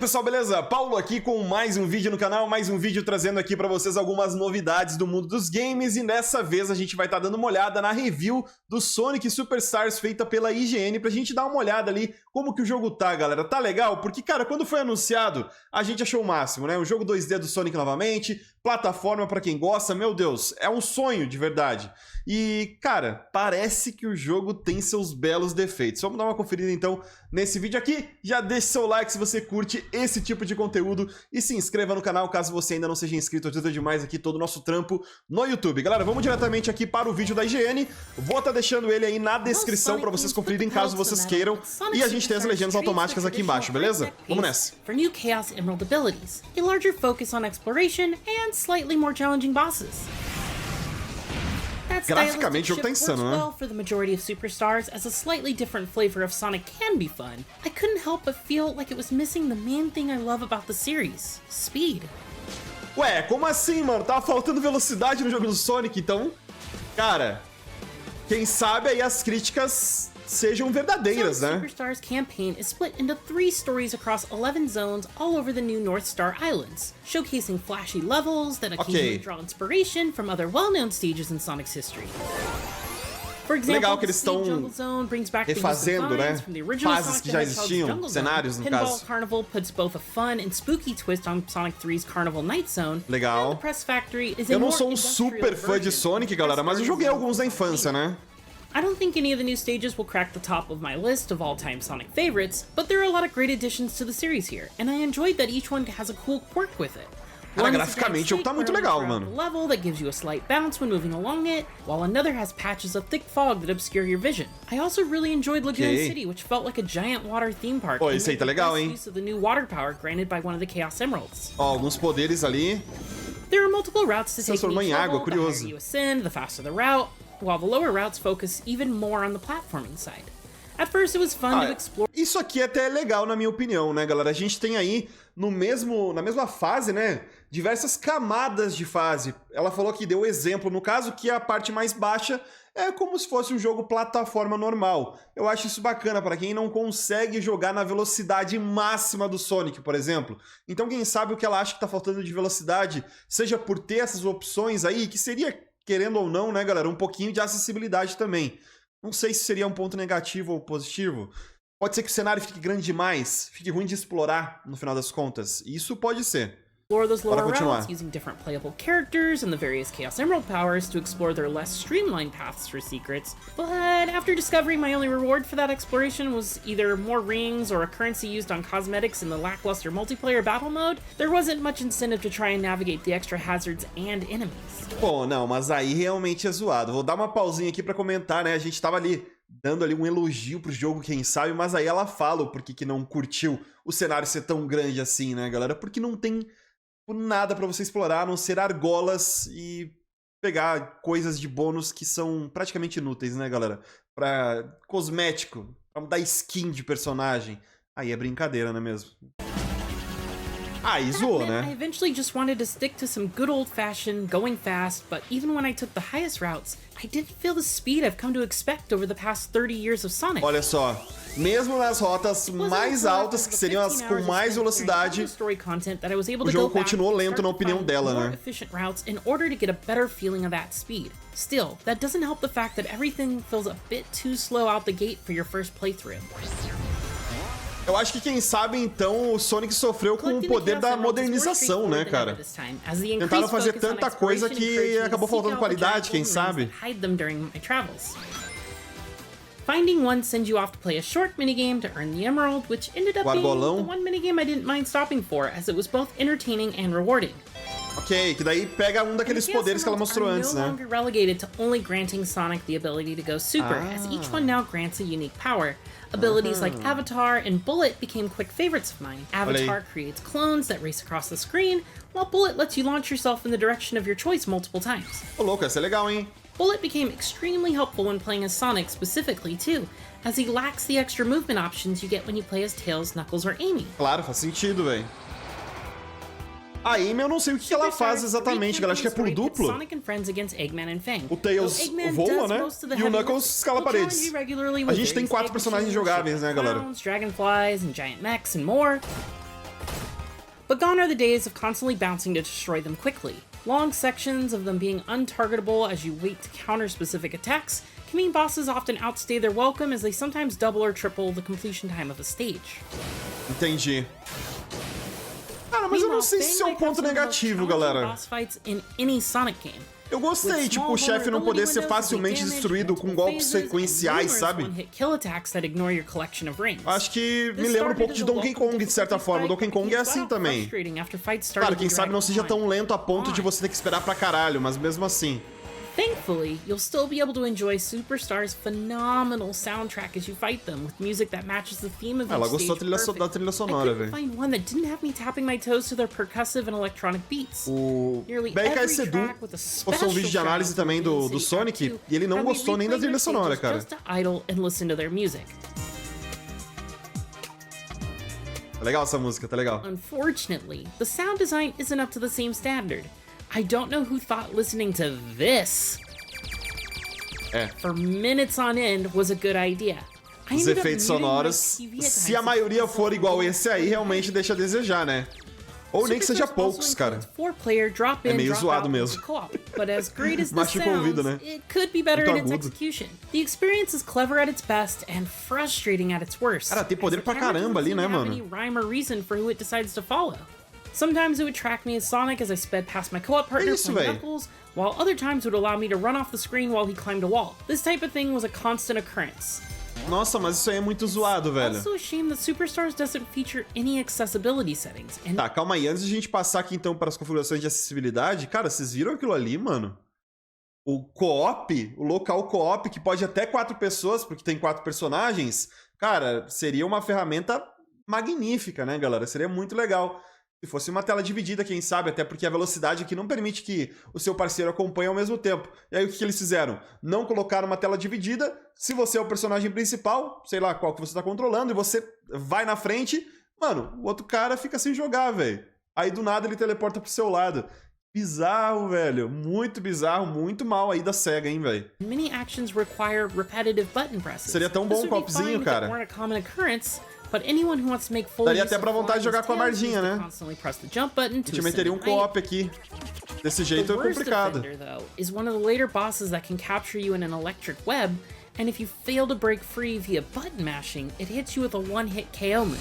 pessoal, beleza? Paulo aqui com mais um vídeo no canal, mais um vídeo trazendo aqui pra vocês algumas novidades do mundo dos games, e dessa vez a gente vai estar dando uma olhada na review do Sonic Superstars feita pela IGN pra gente dar uma olhada ali como que o jogo tá, galera. Tá legal? Porque, cara, quando foi anunciado, a gente achou o máximo, né? O jogo 2D do Sonic novamente, plataforma pra quem gosta, meu Deus, é um sonho de verdade. E, cara, parece que o jogo tem seus belos defeitos. Vamos dar uma conferida então nesse vídeo aqui. Já deixe seu like se você curte esse tipo de conteúdo e se inscreva no canal caso você ainda não seja inscrito. Ajuda demais aqui todo o nosso trampo no YouTube. Galera, vamos diretamente aqui para o vídeo da IGN. Vou estar deixando ele aí na descrição para vocês conferirem caso vocês queiram. E a gente tem as legendas automáticas aqui embaixo, beleza? Vamos nessa. For new Chaos Emerald abilities, a larger focus on exploration and slightly more challenging bosses. Graficamente, o jogo tá insano, né? Well for the majority of Superstars, as a slightly different flavor of Sonic can be fun. I couldn't help but feel like it was missing the main thing I love about the series: speed. Ué, como assim, mano? Tava faltando velocidade no jogo do Sonic, então... Cara, quem sabe aí as críticas sejam verdadeiras, né? Superstars campaign is split into 3 stories across 11 zones all over the new North Star Islands, showcasing flashy levels that occasionally draw inspiration from other well-known stages in Sonic's history. For example, legal que eles estão refazendo, né? Fases que já existiam, cenários no Pinball caso. Carnival puts both a fun and spooky twist on Sonic 3's Carnival Night Zone. Legal. And the Press Factory is Eu não sou um super fã de Sonic, galera, mas eu joguei alguns da infância, né? I don't think any of the new stages will crack the top of my list of all-time Sonic favorites, but there are a lot of great additions to the series here, and I enjoyed that each one has a cool quirk with it. Cara, graficamente o jogo tá muito legal, mano. Level that gives you a slight bounce when moving along it, while another has patches of thick fog that obscure your vision. I also really enjoyed Lagoon City, which felt like a giant water theme park. Pô, esse aí tá legal, hein? Use of the new water power granted by one of the Chaos Emeralds. Ó, alguns poderes ali. There are multiple routes to take in each level. The curioso. higher you ascend, the faster the route, while the lower routes focus even more on the platforming side. At first it was fun to explore. Isso aqui até é legal na minha opinião, né, galera? A gente tem aí na mesma fase, né, diversas camadas de fase. Ela falou que deu exemplo, no caso, que a parte mais baixa é como se fosse um jogo plataforma normal. Eu acho isso bacana para quem não consegue jogar na velocidade máxima do Sonic, por exemplo. Então, quem sabe o que ela acha que tá faltando de velocidade, seja por ter essas opções aí, que seria, querendo ou não, né, galera, um pouquinho de acessibilidade também. Não sei se seria um ponto negativo ou positivo. Pode ser que o cenário fique grande demais, fique ruim de explorar, no final das contas. Isso pode ser. Explore those lower routes using different playable characters and the various Chaos Emerald powers to explore their less streamlined paths for secrets. But after discovering my only reward for that exploration was either more rings or a currency used on cosmetics in the lackluster multiplayer battle mode, there wasn't much incentive to try and navigate the extra hazards and enemies. Pô, não, mas aí realmente é zoado. Vou dar uma pausinha aqui pra comentar, né? A gente tava ali dando ali um elogio pro jogo, quem sabe, mas aí ela fala o porquê que não curtiu o cenário ser tão grande assim, né, galera? Porque não tem nada pra você explorar, a não ser argolas e pegar coisas de bônus que são praticamente inúteis, né, galera? Pra cosmético, pra dar skin de personagem. Aí é brincadeira, não é mesmo? Aí zoou, né? I eventually just wanted to stick to some good old-fashioned going fast, but even when I took the highest routes, I didn't feel the speed I've come to expect over the past 30 years of Sonic. Olha só, mesmo nas rotas mais altas, que seriam as com mais velocidade, o jogo continuou lento na opinião dela, né? In order to get a better feeling of that speed. Still, that doesn't help the fact that everything feels a bit too slow out the gate for your first playthrough. Eu acho que quem sabe, então, o Sonic sofreu com o poder da modernização, né, cara? Tentaram fazer tanta coisa que acabou faltando qualidade, quem sabe? Finding one sends you off to play a short minigame to earn the emerald, which ended up being the one minigame I didn't mind stopping for, as it was both entertaining and rewarding. Ok, que daí pega um daqueles poderes que ela mostrou antes, né? No longer relegated to only granting Sonic the ability to go super, as each one now grants a unique power. Abilities like Avatar and Bullet became quick favorites of mine. Avatar creates clones that race across the screen, while Bullet lets you launch yourself in the direction of your choice multiple times. Ô, louco, essa é legal, hein? Bullet became extremely helpful when playing as Sonic specifically, too, as he lacks the extra movement options you get when you play as Tails, Knuckles, or Amy. Claro, faz sentido, velho. A Amy eu não sei o que ela faz exatamente, galera. Acho que é por duplo. O Tails voa, né? E o Knuckles escala paredes. A gente tem 4 personagens jogáveis, né, galera? Dragonflies and giant mechs and more. But gone are the days of constantly bouncing to destroy them quickly. Long sections of them being untargetable as you wait to counter specific attacks can mean bosses often outstay their welcome as they sometimes double or triple the completion time of a stage. Entendi. Cara, mas eu não sei se isso é um ponto negativo, galera. Boss fights in any Sonic game. Eu gostei, tipo, o chefe não poder ser facilmente destruído com golpes sequenciais, sabe? Acho que me lembra um pouco de Donkey Kong, de certa forma. O Donkey Kong é assim também. Claro, quem sabe não seja tão lento a ponto de você ter que esperar pra caralho, mas mesmo assim. Thankfully, you'll still be able to enjoy Superstar's phenomenal soundtrack as you fight them, with music that matches the theme of each Ela gostou stage da trilha sonora, velho. find one that didn't have me tapping my toes to their percussive and electronic beats. O BKS Edu postou um vídeo de análise também do Sonic e ele não gostou nem da trilha sonora, cara. Tá legal essa música, tá legal. Unfortunately, the sound design isn't up to the same standard. I don't know who thought listening to this for minutes on end was a good idea. Os efeitos sonoros, se a maioria for igual esse aí, realmente deixa a desejar, né? Ou nem que seja poucos, cara. É meio zoado mesmo. Machuca o ouvido, né? It could be better in its execution. The experience is clever at its best and frustrating at its worst. Cara, tem poder pra caramba ali, né, mano? Sometimes it would track me as Sonic as I sped past my co-op partner playing Knuckles, while other times it would allow me to run off the screen while he climbed a wall. This type of thing was a constant occurrence. Nossa, mas isso aí é muito zoado, velho. Also a shame that Superstars doesn't feature any accessibility settings. Tá, calma aí. Antes de a gente passar aqui então para as configurações de acessibilidade, cara, vocês viram aquilo ali, mano? O co-op, o local co-op, que pode até 4 pessoas, porque tem 4 personagens, cara, seria uma ferramenta magnífica, né, galera? Seria muito legal. Se fosse uma tela dividida, quem sabe, até porque a velocidade aqui não permite que o seu parceiro acompanhe ao mesmo tempo. E aí o que eles fizeram? Não colocaram uma tela dividida. Se você é o personagem principal, sei lá qual que você tá controlando, e você vai na frente, mano, o outro cara fica sem jogar, velho. Aí do nada ele teleporta pro seu lado. Bizarro, velho. Muito bizarro, muito mal aí da SEGA, hein, velho. Many actions require repetitive button presses. Seria tão bom um copzinho, cara. Daria até pra vontade de jogar com a Mardinha, né? A gente meteria um co-op aqui. Desse jeito é complicado. Is one of the later bosses that can capture you in an electric web, and if you fail to break free via button mashing, it hits you with a one-hit KO move.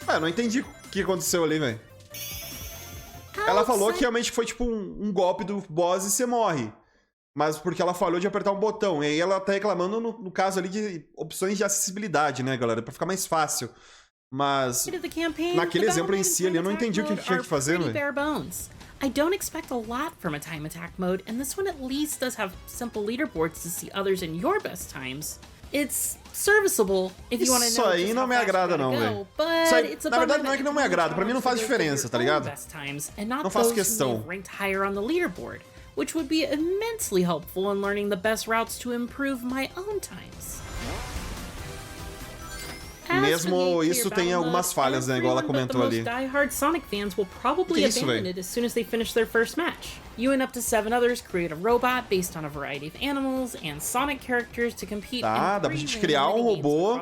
Ah, eu não entendi o que aconteceu ali, velho. Ela falou que realmente foi tipo um golpe do boss e você morre. Mas porque ela falhou de apertar um botão. E aí ela tá reclamando no caso ali de opções de acessibilidade, né, galera? Pra ficar mais fácil. Mas naquele exemplo em si ali eu não entendi o que tinha que fazer, velho. I don't expect a lot from a time attack mode, and this one at least does have simple leaderboards to see others in your best times. It's serviceable if you want to know. Isso aí não me agrada não, velho. Isso aí, na verdade não é que não me agrada, pra mim não faz diferença, tá ligado? Não faço questão. Which would be immensely helpful in learning the best routes to improve my own times. Mesmo isso tem algumas falhas, né? Igual ela comentou ali. Sonic fans will probably abandon it as soon as they finish their first match. You and up to 7 others create a robot based on a variety of animals and Sonic characters to compete. Tá, dá pra gente criar um robô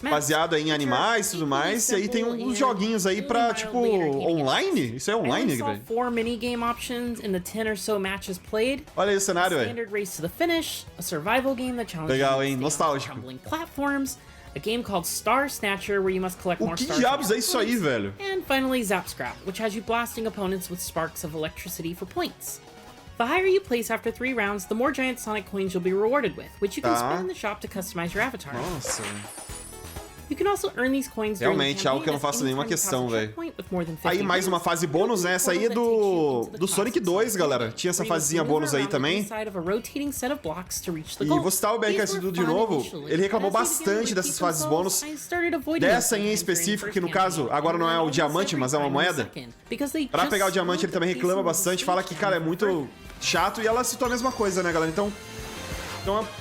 baseado em animais e tudo mais. E aí tem uns joguinhos aí pra, tipo, online? Isso é online, velho? 4 minigame options in the 10 or so matches played. Olha aí o cenário, velho. Standard race to the finish, a survival game that challenges legal, hein? Nostálgico. Platforms. A game called Star Snatcher, where you must collect more stars. O que diabos é isso aí, velho? And finally, Zap Scrap, which has you blasting opponents with sparks of electricity for points. The higher you place after 3 rounds, the more giant Sonic coins you'll be rewarded with, which you can spend in the shop to customize your avatar. Nossa. You can also earn these coins realmente, algo que eu não faço nenhuma questão, velho. Aí mais uma fase bônus, né? Essa aí é do Sonic 2, galera. Tinha essa fasezinha bônus aí também. E vou citar o BRKS Edu de novo. Ele reclamou bastante dessas fases bônus. Dessa em específico, que no caso, agora não é o diamante, mas é uma moeda. Pra pegar o diamante ele também reclama bastante. Fala que, cara, é muito chato. E ela citou a mesma coisa, né, galera? Então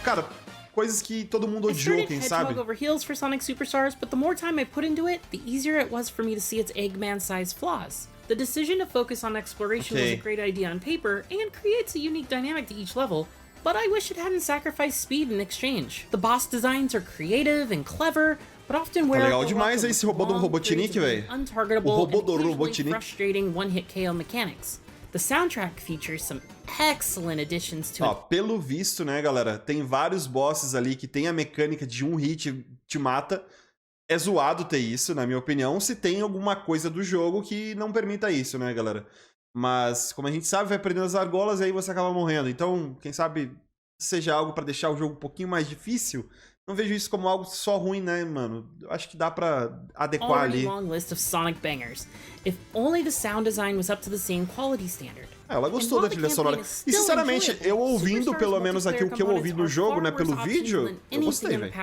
cara... coisas que todo mundo odiou, quem sabe? Over heels for Sonic Superstars, but the more time I put into it, the easier it was for me to see its Eggman-sized flaws. The decision to focus on exploration was a great idea on paper and creates a unique dynamic to each level, but I wish it hadn't sacrificed speed in exchange. The boss designs are creative and clever, but often Tá wear legal out the demais welcome esse robô do with long Robotnik, periods of velho. untargetable O robô and do occasionally Robotnik. frustrating one-hit KO mechanics. The soundtrack features some excellent additions to Ó, pelo visto, né, galera, tem vários bosses ali que tem a mecânica de um hit te mata. É zoado ter isso, na minha opinião, se tem alguma coisa do jogo que não permita isso, né, galera? Mas, como a gente sabe, vai perdendo as argolas e aí você acaba morrendo. Então, quem sabe seja algo pra deixar o jogo um pouquinho mais difícil. Não vejo isso como algo só ruim, né, mano? Eu acho que dá pra adequar ali. long list of Sonic bangers. If only the sound design was up to the same quality standard. Ela gostou da trilha sonora. E, sinceramente, eu ouvindo, pelo menos aqui, o que eu ouvi do jogo, né, pelo vídeo, eu gostei, velho.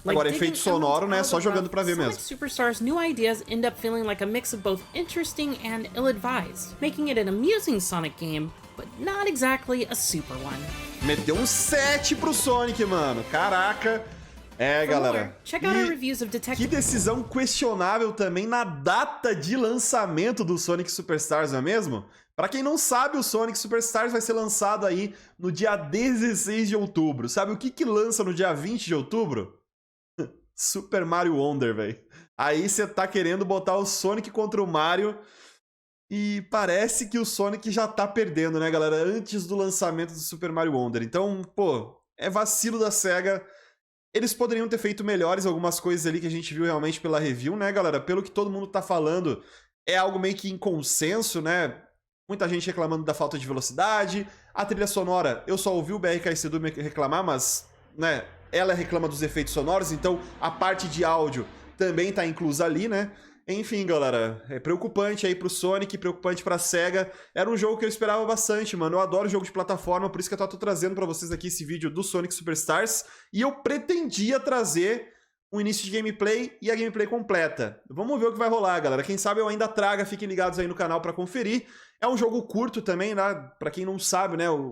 Agora, efeito sonoro, né, só jogando pra ver mesmo. Sonic Superstars' new ideas end up feeling like a mix of both interesting and ill-advised, making it an amusing Sonic game, but not exactly a super one. Meteu um 7 pro Sonic, mano. Caraca. É, galera. Check out our reviews of Detective. Que decisão questionável também na data de lançamento do Sonic Superstars, não é mesmo? Pra quem não sabe, o Sonic Superstars vai ser lançado aí no dia 16 de outubro. Sabe o que lança no dia 20 de outubro? Super Mario Wonder, velho. Aí você tá querendo botar o Sonic contra o Mario e parece que o Sonic já tá perdendo, né, galera? Antes do lançamento do Super Mario Wonder. Então, pô, é vacilo da SEGA. Eles poderiam ter feito melhores algumas coisas ali que a gente viu realmente pela review, né, galera? Pelo que todo mundo tá falando, é algo meio que em consenso, né? Muita gente reclamando da falta de velocidade. A trilha sonora, eu só ouvi o BRKC do reclamar, mas, né, ela reclama dos efeitos sonoros, então a parte de áudio também tá inclusa ali, né? Enfim, galera, é preocupante aí pro Sonic, preocupante pra SEGA. Era um jogo que eu esperava bastante, mano. Eu adoro jogo de plataforma, por isso que eu tô trazendo pra vocês aqui esse vídeo do Sonic Superstars. E eu pretendia trazer um início de gameplay e a gameplay completa. Vamos ver o que vai rolar, galera. Quem sabe eu ainda traga, fiquem ligados aí no canal pra conferir. É um jogo curto também, né? Pra quem não sabe, né? O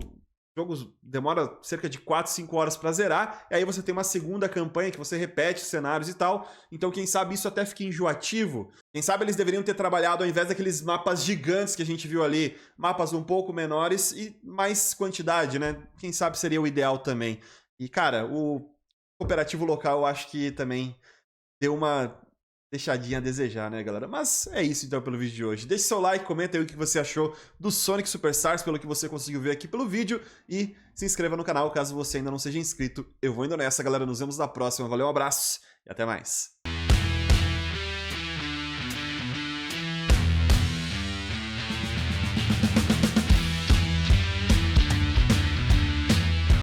jogo demora cerca de 4, 5 horas pra zerar, e aí você tem uma segunda campanha que você repete cenários e tal, então quem sabe isso até fica enjoativo. Quem sabe eles deveriam ter trabalhado, ao invés daqueles mapas gigantes que a gente viu ali, mapas um pouco menores e mais quantidade, né? Quem sabe seria o ideal também. E, cara, o cooperativo local eu acho que também deu uma deixadinha a desejar, né, galera? Mas é isso, então, pelo vídeo de hoje. Deixe seu like, comenta aí o que você achou do Sonic Superstars, pelo que você conseguiu ver aqui pelo vídeo, e se inscreva no canal caso você ainda não seja inscrito. Eu vou indo nessa, galera. Nos vemos na próxima. Valeu, um abraço e até mais.